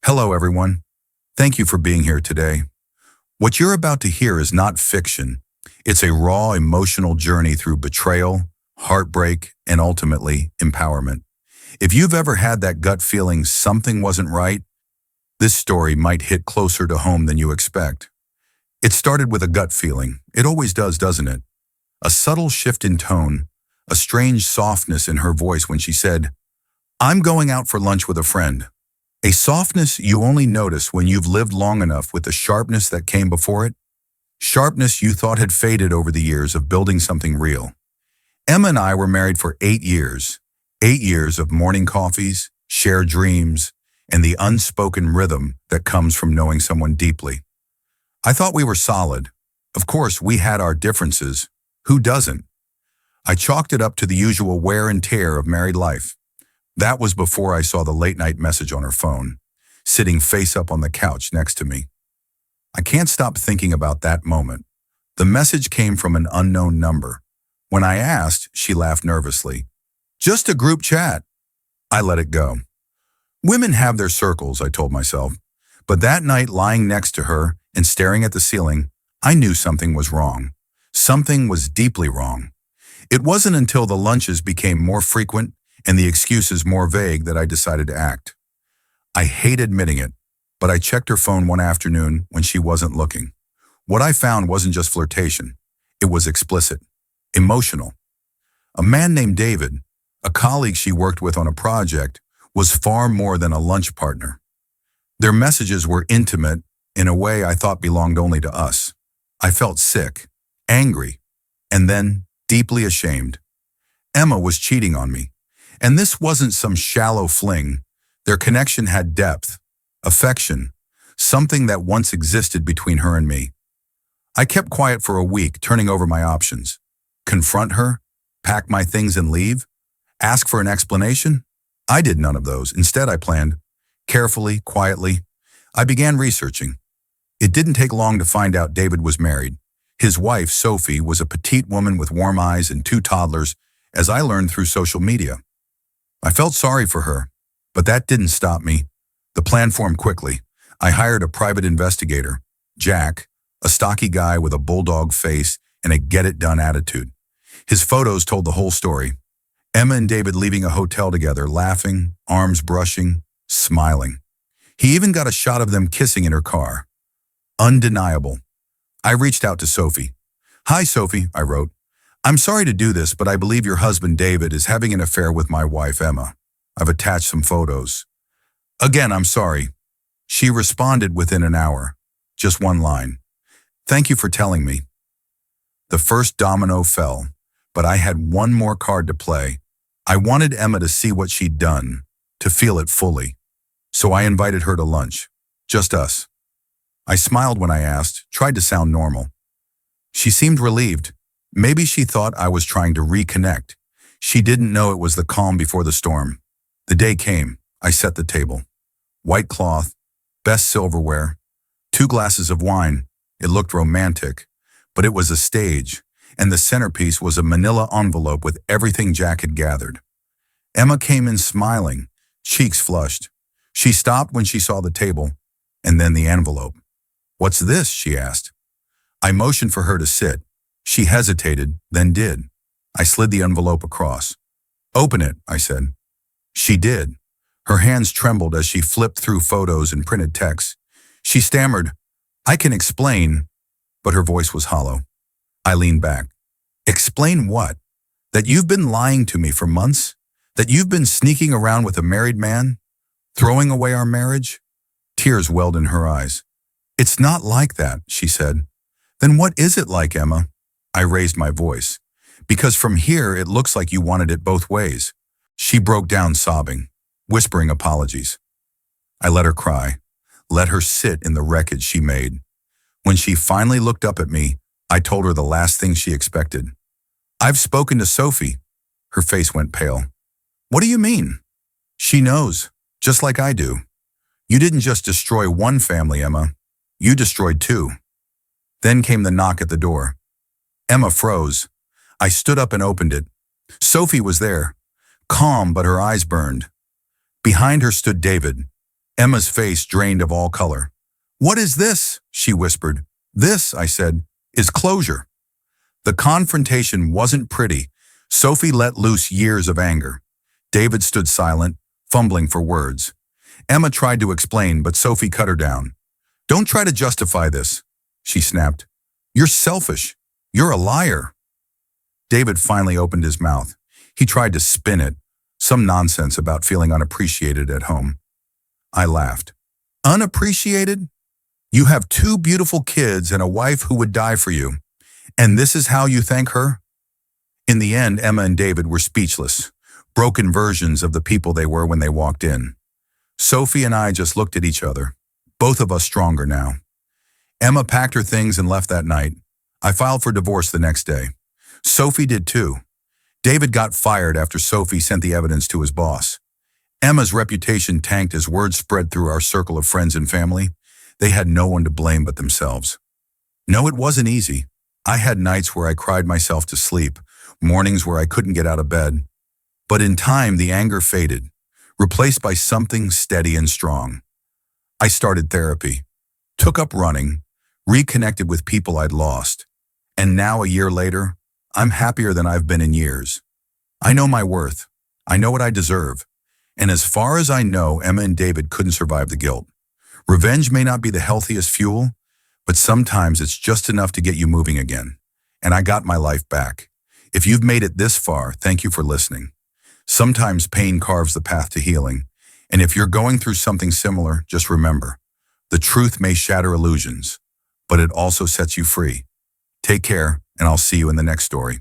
Hello, everyone. Thank you for being here today. What you're about to hear is not fiction. It's a raw, emotional journey through betrayal, heartbreak, and ultimately, empowerment. If you've ever had that gut feeling something wasn't right, this story might hit closer to home than you expect. It started with a gut feeling. It always does, doesn't it? A subtle shift in tone, a strange softness in her voice when she said, "I'm going out for lunch with a friend." A softness you only notice when you've lived long enough with the sharpness that came before it. Sharpness you thought had faded over the years of building something real. Emma and I were married for 8 years. 8 years of morning coffees, shared dreams, and the unspoken rhythm that comes from knowing someone deeply. I thought we were solid. Of course, we had our differences. Who doesn't? I chalked it up to the usual wear and tear of married life. That was before I saw the late-night message on her phone, sitting face up on the couch next to me. I can't stop thinking about that moment. The message came from an unknown number. When I asked, she laughed nervously. "Just a group chat." I let it go. Women have their circles, I told myself. But that night, lying next to her and staring at the ceiling, I knew something was wrong. Something was deeply wrong. It wasn't until the lunches became more frequent and the excuses more vague that I decided to act. I hate admitting it, but I checked her phone one afternoon when she wasn't looking. What I found wasn't just flirtation. It was explicit, emotional. A man named David, a colleague she worked with on a project, was far more than a lunch partner. Their messages were intimate in a way I thought belonged only to us. I felt sick, angry, and then deeply ashamed. Emma was cheating on me. And this wasn't some shallow fling. Their connection had depth, affection, something that once existed between her and me. I kept quiet for a week, turning over my options. Confront her? Pack my things and leave? Ask for an explanation? I did none of those. Instead, I planned. Carefully, quietly, I began researching. It didn't take long to find out David was married. His wife, Sophie, was a petite woman with warm eyes and 2 toddlers, as I learned through social media. I felt sorry for her, but that didn't stop me. The plan formed quickly. I hired a private investigator, Jack, a stocky guy with a bulldog face and a get-it-done attitude. His photos told the whole story. Emma and David leaving a hotel together, laughing, arms brushing, smiling. He even got a shot of them kissing in her car. Undeniable. I reached out to Sophie. "Hi, Sophie," I wrote. "I'm sorry to do this, but I believe your husband, David, is having an affair with my wife, Emma. I've attached some photos." "Again, I'm sorry." She responded within an hour. Just one line. "Thank you for telling me." The first domino fell, but I had one more card to play. I wanted Emma to see what she'd done, to feel it fully. So I invited her to lunch. Just us. I smiled when I asked, tried to sound normal. She seemed relieved. Maybe she thought I was trying to reconnect. She didn't know it was the calm before the storm. The day came. I set the table. White cloth, best silverware, 2 glasses of wine. It looked romantic, but it was a stage, and the centerpiece was a manila envelope with everything Jack had gathered. Emma came in smiling, cheeks flushed. She stopped when she saw the table, and then the envelope. "What's this?" she asked. I motioned for her to sit. She hesitated, then did. I slid the envelope across. "Open it," I said. She did. Her hands trembled as she flipped through photos and printed text. She stammered, "I can explain," but her voice was hollow. I leaned back. "Explain what? That you've been lying to me for months? That you've been sneaking around with a married man? Throwing away our marriage?" Tears welled in her eyes. "It's not like that," she said. "Then what is it like, Emma?" I raised my voice. "Because from here it looks like you wanted it both ways." She broke down sobbing, whispering apologies. I let her cry, let her sit in the wreckage she made. When she finally looked up at me, I told her the last thing she expected. "I've spoken to Sophie." Her face went pale. "What do you mean?" "She knows, just like I do. You didn't just destroy one family, Emma. You destroyed 2. Then came the knock at the door. Emma froze. I stood up and opened it. Sophie was there, calm but her eyes burned. Behind her stood David, Emma's face drained of all color. "What is this?" she whispered. "This," I said, "is closure." The confrontation wasn't pretty. Sophie let loose years of anger. David stood silent, fumbling for words. Emma tried to explain, but Sophie cut her down. "Don't try to justify this," she snapped. "You're selfish. You're a liar." David finally opened his mouth. He tried to spin it, some nonsense about feeling unappreciated at home. I laughed. "Unappreciated? You have two beautiful kids and a wife who would die for you. And this is how you thank her?" In the end, Emma and David were speechless, broken versions of the people they were when they walked in. Sophie and I just looked at each other, both of us stronger now. Emma packed her things and left that night. I filed for divorce the next day. Sophie did too. David got fired after Sophie sent the evidence to his boss. Emma's reputation tanked as word spread through our circle of friends and family. They had no one to blame but themselves. No, it wasn't easy. I had nights where I cried myself to sleep, mornings where I couldn't get out of bed. But in time, the anger faded, replaced by something steady and strong. I started therapy, took up running, reconnected with people I'd lost. And now, a year later, I'm happier than I've been in years. I know my worth. I know what I deserve. And as far as I know, Emma and David couldn't survive the guilt. Revenge may not be the healthiest fuel, but sometimes it's just enough to get you moving again. And I got my life back. If you've made it this far, thank you for listening. Sometimes pain carves the path to healing. And if you're going through something similar, just remember, the truth may shatter illusions, but it also sets you free. Take care, and I'll see you in the next story.